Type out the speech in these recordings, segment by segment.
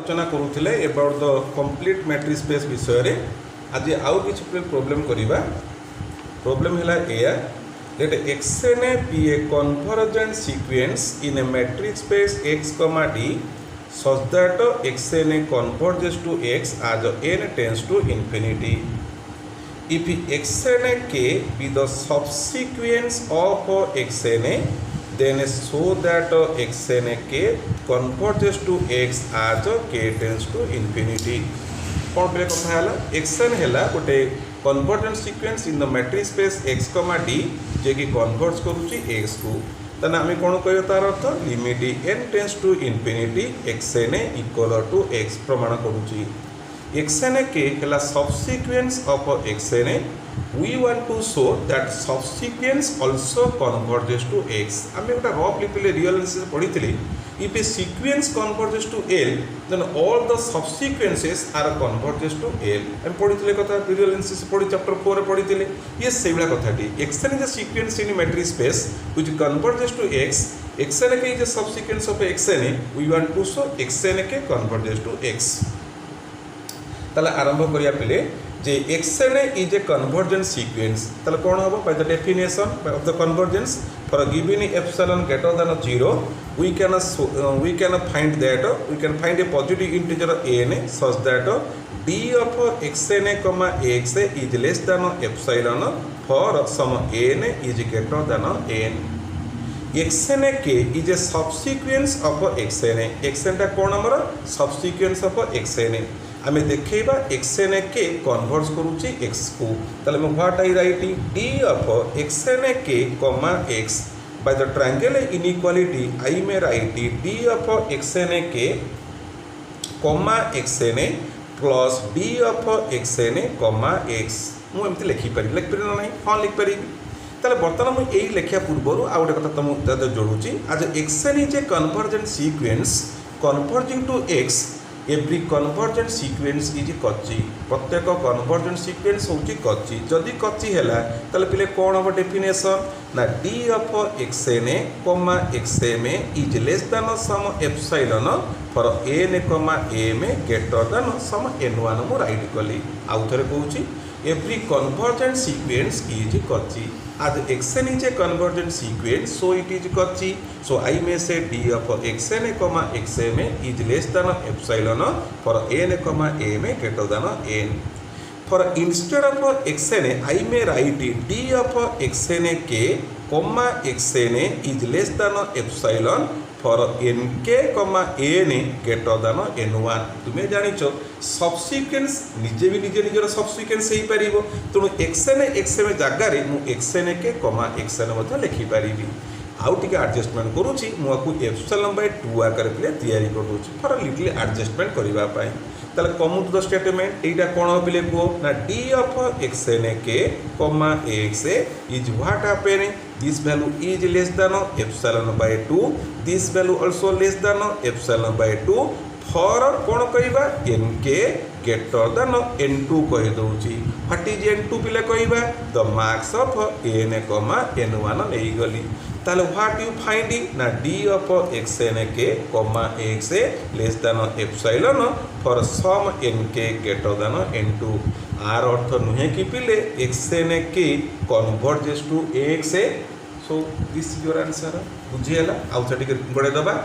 आलोचना करूथिले about the complete matrix space विषय रे आज आउ किछि प्रॉब्लम करिबा। प्रॉब्लम हैला एया let xn be a convergent sequence in a matrix space x comma d such that xn converges to x as n tends to infinity. If xn k be the subsequence of xn, then show that xn k converges to x as k tends to infinity. कौन पे कथा है xn है गोटे convergent sequence in the matrix space x, d जे कि converge करूची x को तने आमे कोन कहयो तार अर्थ limit n tends to infinity xn equal to x प्रमाण करूची। xn के हला subsequence of xn, we want to show that subsequence also converges to x। आमे गोटा रफ लिपिले रियल एनालिसिस पढिथिली if a sequence converges to L then all the subsequences are converges to L। हम पढिथिले कथा real analysis पढि chapter 4 रे पढिथिले ये सेबला कथाटी xn is a sequence in a matrix space which converges to x, xn k is a subsequence of xn, we want to show xn k converges to x। ताला आरंभ करिया पिले जे xn is a convergent sequence ताला कोन होबो by the definition of the convergence for given epsilon greater than 0 we can find a positive integer n such that d of xn x is less than epsilon for some n is greater than n। xn k is a subsequence of xn, xn टा कोन हमर subsequence of xn आमे देखैबा xn k converge करूची x को तले म what I write d of xn k x by the triangle inequality I may write d of xn k xn plus d of xn x मु एमति लिखि पारि नाही हां लिख पारि तले बर्तमान मु एई लेखिया पूर्वरु आ गोटे कथा तुम जोडुची आज xn is a convergent sequence converging to x। Every convergent sequence is कच्ची, प्रत्येक कन्वर्जेंट सीक्वेंस होची कच्ची। जदि कच्ची हैला तले पिले कोन हो डेफिनेशन ना d of xn xm is less than some epsilon for n m greater than some n1 मु राइट कली। आउ थरे कहूची every convergent sequence is Cauchy. आज xn is a convergent sequence so it is कच्ची, so I may say d of xn xm is less than epsilon for n m greater than n। For instead of xn I may write d of xn k xn is less than epsilon for nk n greater than n1। तुम्हें जानिछो subsequence निजे भी निजर subsequence हो पार तेणु xn xm जगार मुझे xn के xn लिखि पारि। आउ टे एडजस्टमेंट करुँची मुझे एप्सिलॉन बाय 2 आकार पे तैयारी कर दूसरी फॉर लिटिल एडजस्टमेंट करने ताले कम्यूट द स्टेटमेंट एटा कोन पिले को ना d of xn k x is what happen this value is less than epsilon by 2, this value also less than epsilon by 2 for कोन कहबा nk greater than n2 कहि दउची। What is n2 पिले कहबा the max of n n1 नै गली ताले what you finding ना d of xn k x less than epsilon for some nk greater than n2। आर अर्थ नुहे कि पिले xn k converges to x, so this is your answer। बुझिएला आउ छटी गडे दबा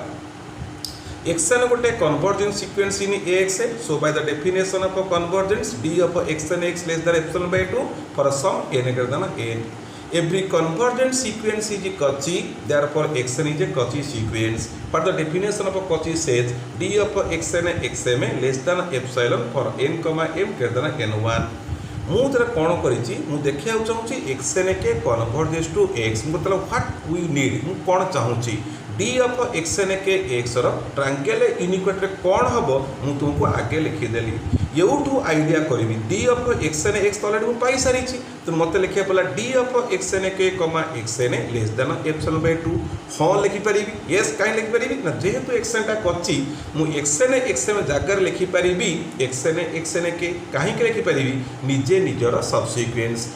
xn गोटे convergent sequence in x, so by the definition of a convergence d of xn x less than epsilon by 2 for some n greater than n। Every convergent sequence is Cauchy, therefore xn is a Cauchy sequence। But the definition of a Cauchy says d of xn xm less than epsilon for n m greater than n1। मुझे कौन करी देखा चाहूँगी xn के converges to x मतलब what we need मु कौन चाहूँगी d of xn के x ट्रायंगल इनिक्वालिटी कौन हम मु तुमको आगे लिखिदेली एवठू आइडिया करी d of xn x already मु पाई सारी तो मत लिखा पड़ा d of xn के xn less than epsilon by 2 हाँ लिखि पारि यस कहीं लिखि पारि ना जेहेतु xn टा कच्ची मु xn xm जगार लिखि पारि xn के कहीं लिखि पारि निजे निजर सबसीक्वेंस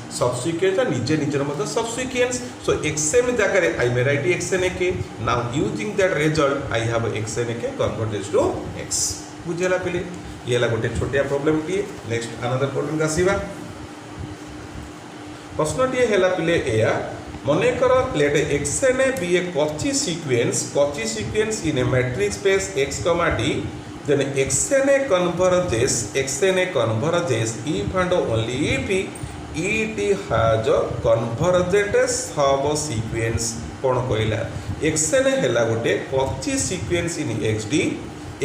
निजे निजर मतलब सबसीक्वेंस सो xm जगार आई मे राइट xn के now using that result I have xn के कन्वर्टेड टू x। बुझेला पिले ये है गोटे छोटिया problem T next another problem का आसीबा प्रश्न टी है पिले एया मने कर late xn be a Cauchy sequence in a matrix space x, d then xn converges if and only if it has a convergent subsequence कौन कहला xn है गोटे Cauchy sequence in xd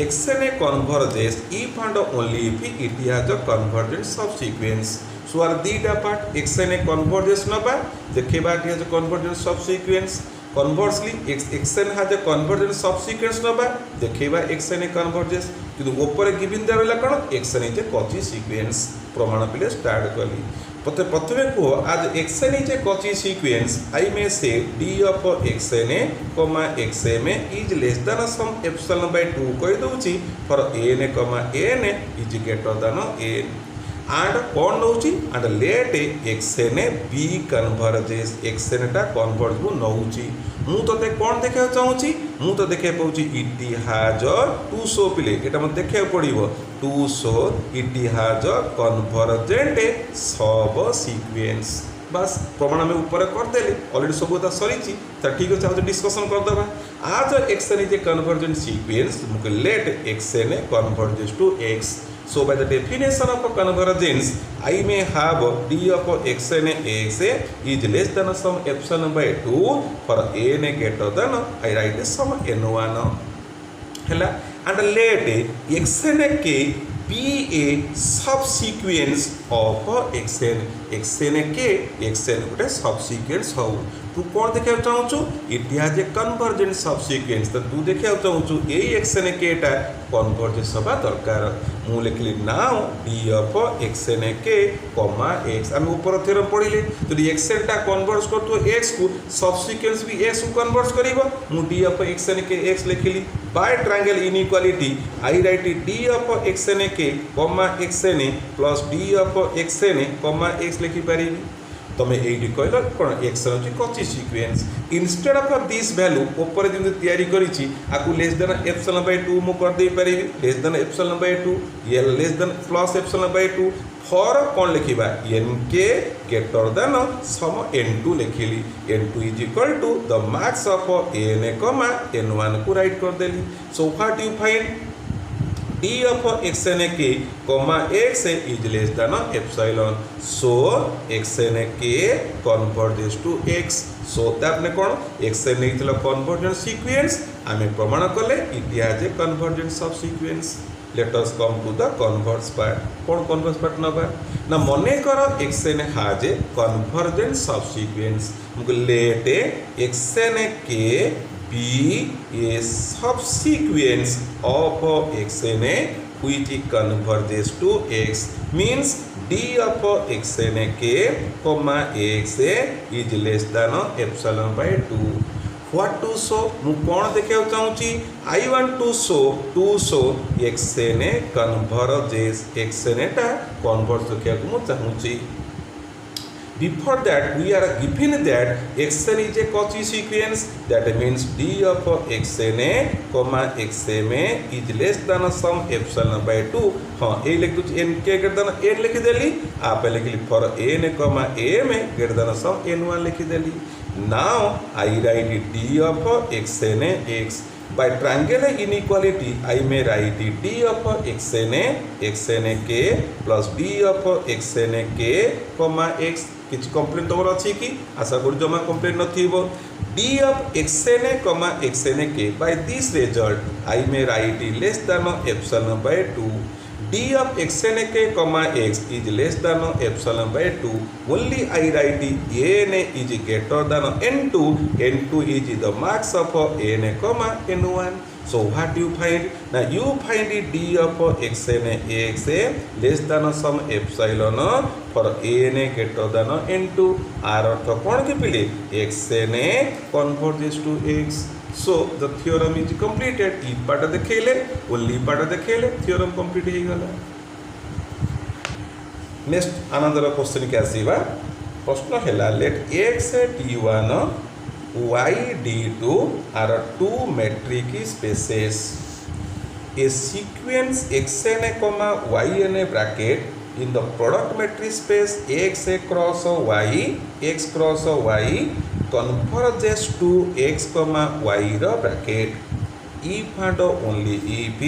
xn converges if and only if it has a convergent subsequence so are दीटा part xn converges नबा देखबा कि has a convergent subsequence conversely xn has a convergent subsequence नबा देखबा xn converges किंतु ऊपर given देबेला कोन xn is a Cauchy sequence प्रमाण पिले स्टार्ट कली प्रथमे को आज xn is a Cauchy sequence I may say d of xn xm is less than some epsilon by 2 कहि दउची for n n is greater than n and कौन नौची and let xn be converges xn टा converge मु नौची मु तते कौन देखा चाहूची मु तो देखे पाउची इतिहास 200 पिले एटा मत देखे पड़िबो 200 इतिहास कन्वर्जेंट सब सीक्वेंस बस प्रमाण में ऊपर कर देले ऑलरेडी सब तो सरीची त ठीक अछि आज डिस्कशन कर दबा आज xn is a convergent sequence मुके let xn converges to x. So by the definition of a convergence, I may have d of xn x is less than some epsilon by 2 for n greater than I write some n1 hela and let xn k be a subsequence of xn k xn गोटे subsequence हो तू कौन देखा चाहूँ it has a convergent subsequence तो तू देखा चाहूँ ये xn k टा कन्वर्जेंस हवा दरकार मु लिखली now d of xn k x हम ऊपर थ्योरम पढ़िले तो xn टा कन्वर्ज करतो x को सबसिक्वेंस भी x को कन्वर्ज करिवो मु d of xn k x लिखली by triangle inequality I write d of xn k xn plus d of xn x लिखि परिबी तमे एडी कहलो कोन एक्शन अछि Cauchy sequence instead of this value ऊपर दिन तयारी करिछि आकु लेस देन एप्सिलॉन बाय 2 मु कर दे परिबी लेस देन एप्सिलॉन बाय 2 ये less than plus epsilon by 2 for कोन लिखिबा nk greater than some n2 लिखिली n2 is equal to the max of n n1 को राइट कर देली so what you find d of xn k x is less than epsilon so xn k converges to x so that ने कोन xn इतला convergent sequence आमे प्रमाण कले it has a convergent subsequence let us come to the converse part cone converse part नबा ना मने कर xn has a convergent subsequence मुके let xn k be a subsequence of xn which converges to x means d of xn k x is less than epsilon by 2 what to show मु कोन देखियो चाहूची I want to show xn converges xn टा converge देखियो मु चाहूची before that we are given that xn is a Cauchy sequence that means d of xn xm is less than some epsilon by 2 हां ए लिख दु n k greater than n लिख देली आप लिखली for n m greater than some n1 लिख देली now I write d of xn x by triangular inequality I may write d of xn k plus d of xn k x किछ complain तोर अछि कि आशा करू जमा complain नथिबो d of xn k by this result I may write less than epsilon by 2 d of xn k x is less than epsilon by 2 only I write n is greater than n2 is the max of n n1 so what you find now you find d of xn x less than some epsilon for n greater than n2 r अर्थ कोन के पिले xn converges to x so the theorem is completed e part देखेले only part देखेले theorem complete हो गला next another question के आसीबा प्रश्न हैला let x d1 y d2 are two metric spaces a sequence xn comma yn bracket in the product matrix space x cross y x cross y converges to x comma y ର bracket if and only if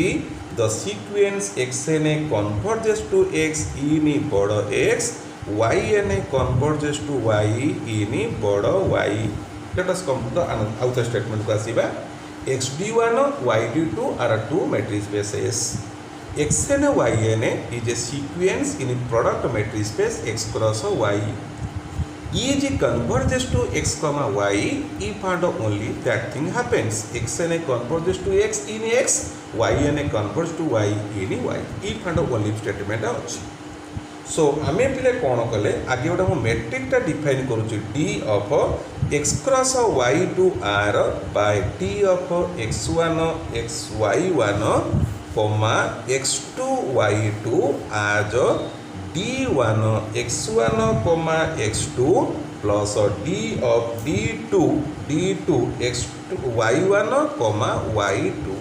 the sequence xn converges to x in बड़ x yn converges to y in बड़ y. Let us come to the outer statement को आसीबा xd1 yd2 are two matrix spaces. xn yn is a sequence in product matrix space x cross y is converges to x comma y if and only that thing happens. xn converges to x in x, yn converges to y in y. if and only statement अछि. सो आमे पिले कौन कले आगे गोटे मु मेट्रिकटा define करूँ d of x cross y to r by d of x1 xy1 comma x2 y2 आज d1 x1 comma x2 plus d of d2 x2 y1 comma y2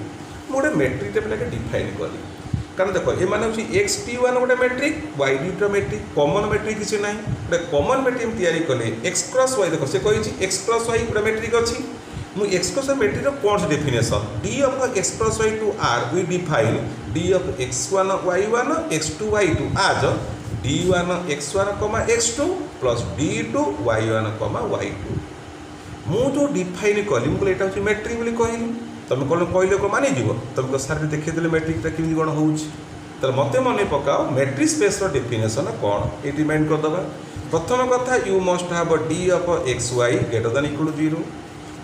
मोटे मेट्रिक पिला के डिफाइन करी कारण देख ये माने होची एक्स टी वन गोटे metric y d metric common metric किसी ना गोटे कॉमन मेट्रिक तैयारी कले एक्स क्रॉस वाई देख से कही एक्स क्रॉस वाई गोटे मेट्रिक अच्छी मु एक्स क्रॉस मेट्रिक कौन से definition d of x cross y to r we define d of x1 y1 x2 y2 आज d1 x1 x2 plus d2 y1 y2 मु जो डिफाइन कली मुझे यहाँ हूँ मेट्रिक बोली कहली तुम कौन कहले को मानिज तुमको सार देखिए मेट्रिकटा केमी कौन हो मत मन पकाओ मेट्रिक स्पेस डेफिनेशन कौन ये रिमाइंड करदे प्रथम कथा you must have d of x y greater than equal to 0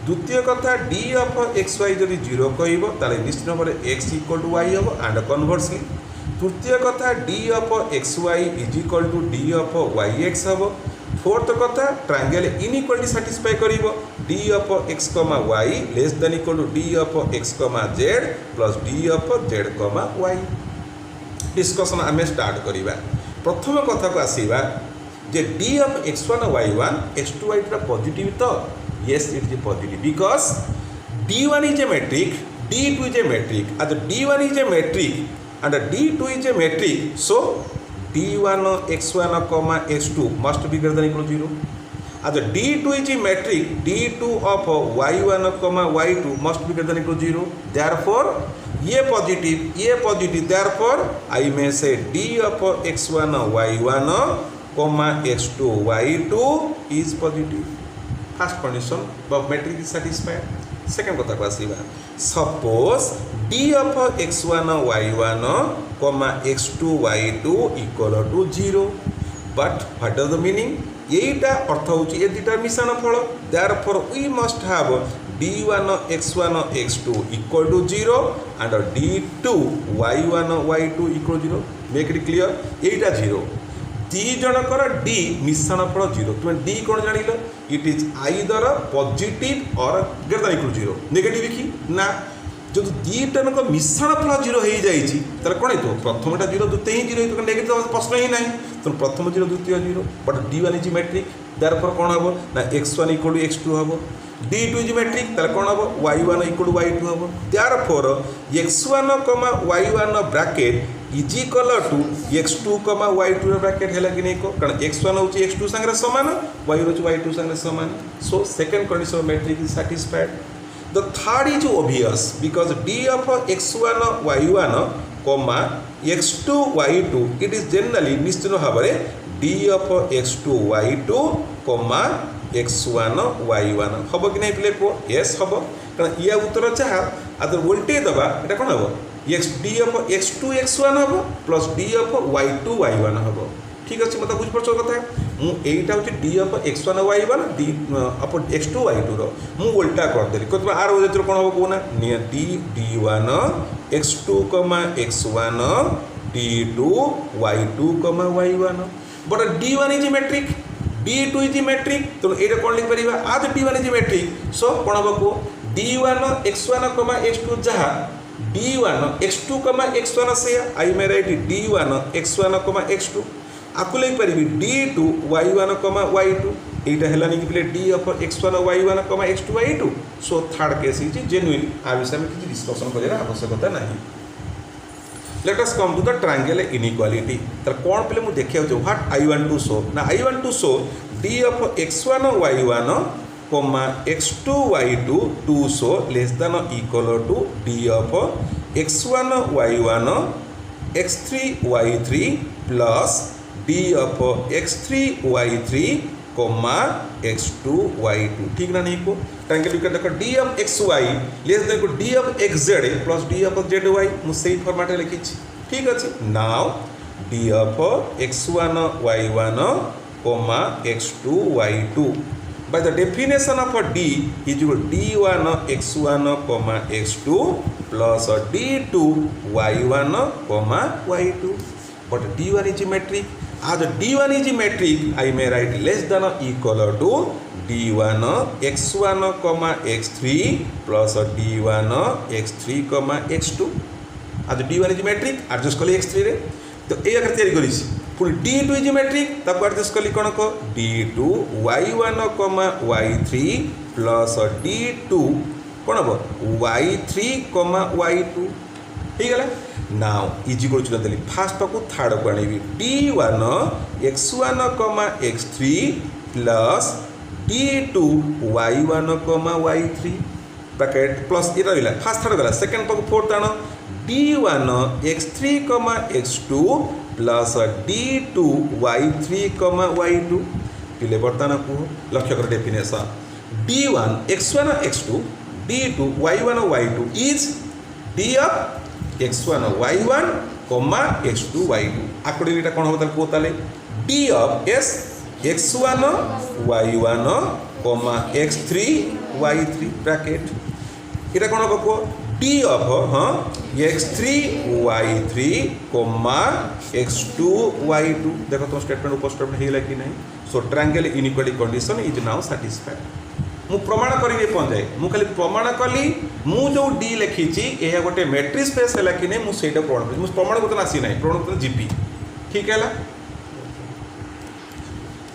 द्वितीय कथा डी ऑफ एक्स वाई जब 0 कह निश्चित भाव में एक्स इक्वल टू वाई हम एंड कन्वर्सली तृतीय कथा d of x y is equal to d of y x हम फोर्थ कथा ट्रायंगल इनइक्वालिटी सैटिस्फाई करिवो d of x y less than equal to d of x z plus d of z y discussion आमे start करिबा प्रथम कथा को आसीबा जे d of x1 y1 x2 y2 positive तो yes it is positive because d1 is a metric d2 is a metric as d1 is a metric and d2 is a metric so d1 x1 x2 must be greater than equal to 0 as d2 is a metric d2 of y1 y2 must be greater than equal to 0 therefore ये positive therefore I may say d of x1 y1 x2 y2 is positive. First condition of metric is satisfied. Second कथा को आसीबा suppose d of x1 y1 x2 y2 equal to 0 but what does the meaning यहीटा अर्थ होची ए दुटा मिश्रण फल therefore we must have d1 x1 x2 equal to 0 and d2 y1 y2 equal to 0 make it clear यहीटा 0 दी जनकर डी मिश्रण फल 0 तुम डी कौन जान it is either positive or greater than equal to 0 negative कि ना जो दीटा मिश्रण फल 0 हो जाए कौन हो प्रथमटा 0 द्वितीय ही 0 तो नेगेटिव प्रश्न ही ना तो प्रथम 0 द्वितीय 0 but d1 is metric therefore कौन हम ना x1 इक्वल टू x2 हम d2 इज मेट्रिक तार कौन हम y1 इक्वल टू y2 हम therefore x1 y1 bracket is equal to x2 y2 bracket है कि नहीं कारण x1 होची x2 संगे समान y होची y2 संगे समान so second condition metric is satisfied. The third is obvious because d of x1 y1 x2 y2 it is generally निश्चित भाव में d of x2 y2 x1 y1 हम कि नहीं पिले को yes हम कारण या उत्तर चाह आदर उल्टे दबा एटा कौन हम d of x2 x1 हम plus d of y2 y1 हम ठीक अच्छे मतलब बुझ पड़ कथा मुझा हूँ d of x1 y1 d of x2 y2 मु उल्टा करदेली कौन आर जो कौन हम कहना नियति d1 x2 x1 d2 y2 y1 but d1 is metric d2 is metric तो ये कौन लिख पार आज d1 इज मेट्रिक सो कौन हम कह d1 x1 x2 जहाँ d1 x2 x1 से आई मे राइट d1 x1 x2 आपको लिख पारि d2 y1 y2 यहाँ है कि पिले d of x1 y1 x2 y2 so third case is genuine आ विषय में किसी डिस्कसन करार आवश्यकता नहीं. Let us come to the triangle inequality तो कौन पे मुझे देखा what I want to show ना I want to show d of x1 y1 comma x2 y2 to show less than or equal to d of x1 y1 x3 y3 plus d of x3 y3 comma x2 y2 ठीक ना नहीं को triangle you can देखो d of xy less than को d of xz plus d of zy मु सेही format लिखि ठीक अछि now d of x1 y1 comma x2 y2 by the definition of a d is equal to d1 x1 comma x2 plus d2 y1 comma y2 but d1 is metric as d1 is metric I may write less than or equal to d1 x1 comma x3 plus d1 x3 comma x2 as d1 is metric adjust कली x3 रे तो ए अगर तैयारी करिस पुणी d2 is metric ताको adjust कली कोन को d2 y1 y3 plus d2 कोन हो y3 y2 ठीक है नाउ इज इक्वल टू देली फर्स्ट को थर्ड को आनीबी d1 x1 x3 plus d2 y1 y3 bracket plus ये रहिला फर्स्ट थर्ड गला सेकंड को फोर्थ आनो d1 x3 x2 plus d2 y3 y2 पिले बर्तमान को लक्ष्य कर definition d1 x1 x2 d2 y1 y2 is d of x1 y1 x2 y2 according इटा कोन होता को ताले d of s x1 y1 x3 y3 bracket इटा कोन हो को d of x3 y3 x2 y2 देखो तुम स्टेटमेंट ऊपर स्टेटमेंट हेला कि नहीं so triangle inequality condition is now satisfied मु प्रमाण करी पहुंच जाए मु खाली प्रमाण कली मु जो d लिखिची एहा गोटे मैट्रिक्स स्पेस हैला कि नहीं मु सेटा प्रमाण मु प्रमाण को तो आसी नहीं प्रमाण को जीपी ठीक हैला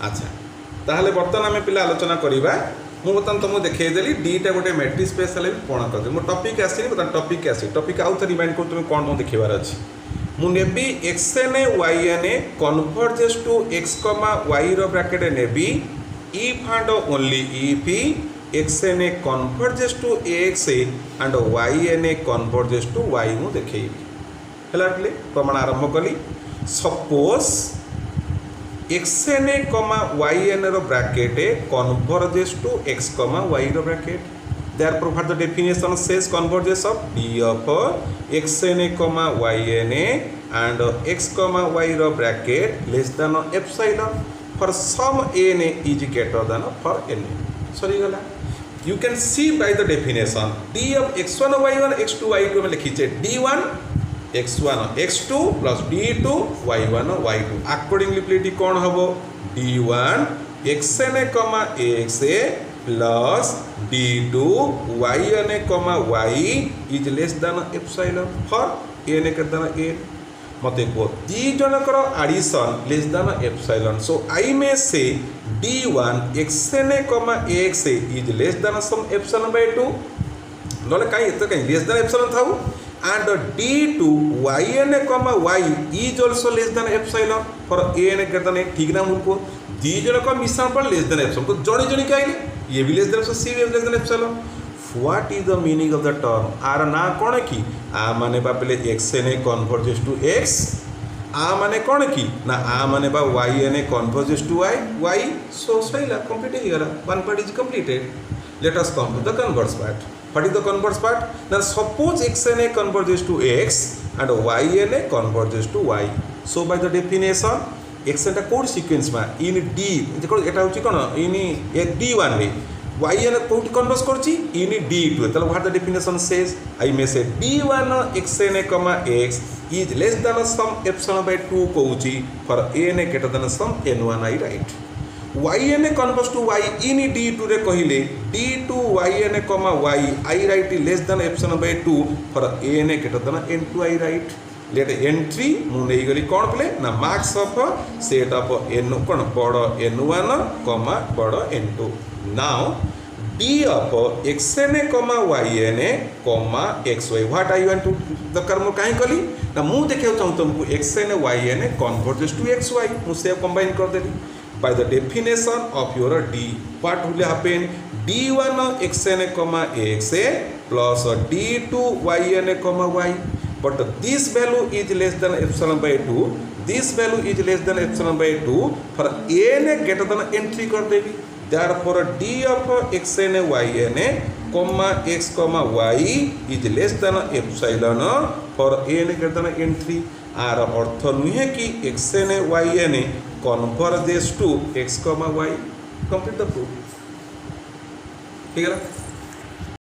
अच्छा ताहले बर्तमान आमे पिला आलोचना करिबा मु बर्तमान तुमको देखदेली डीटा गोटे मैट्रिक्स स्पेस है प्रमाण कर मो टॉपिक आसी बर्तमान टॉपिक आसी टॉपिक आउ थे रिमाइंड कर तुम्हें कौन देखार अच्छी मु नेबी xn yn converges to x y रो ब्रैकेट नेबी if and only if xn converges to x and yn converges to y मु देखैबी हला प्रमाण आरंभ कली सपोज xn yn रो bracket converges to x y रो bracket therefore for the definition says converges of d of xn yn and x y रो bracket less than epsilon for some n is greater than for n sorry गला you can see by the definition d of x1 y1 x2 y2 में लिखी छे d1 x1 x2 plus d2 y1 y2 accordingly कौन हबो d1 xn x plus d2 yn y is less than epsilon for n greater than n मते को दी जनकर addition less than epsilon so I may say d1 xn x is less than some epsilon by 2 नले काई एत काई less than epsilon थाउ and d2 yn y is also less than epsilon for n greater than n ठीक ना मुको दी जनकर मिश्रण पर less than epsilon तो जणी जणी काई ये भी लेस देन सी भी less than epsilon What is the meaning of the term? आर ना कौन की आ माने बा पहले xn converges to x आ माने कौन की ना आ माने बा yn converges to y so सहीला कंप्लीट हो गया one part is completed. Let us come to the converse part. What is the converse part? Now suppose xn converges to x and yn converges to y. So by the definition xn टा code sequence में इन d देखो एटा होची कोन इन d1 रे yn code converse करची in d2 तले what the definition says I may say d1 xn x is less than some epsilon by 2 कहूची for n greater than some n1 I write yn converges to y in d2 रे कहिले d2 yn y I write less than epsilon by 2 for n greater than n2 I write let entry मु नहीं गली कौन प्ले ना max of set of n कौन बड़ n1 बड़ n2 now d of xn comma yn comma xy what I want to दरकार मोर कहीं कली ना मु देखियो चाहूँ तुमको xn yn converges to xy मु से कंबाइन कर देली by the definition of your d what will happen d1 xn comma xa plus d2 yn comma y but this value is less than epsilon by 2 this value is less than epsilon by 2 for n greater than n3 कर देवी therefore d of xn yn comma x comma y is less than epsilon for n greater than n3 आर अर्थ नुहे कि xn yn converges to x comma y complete the proof ठीक है।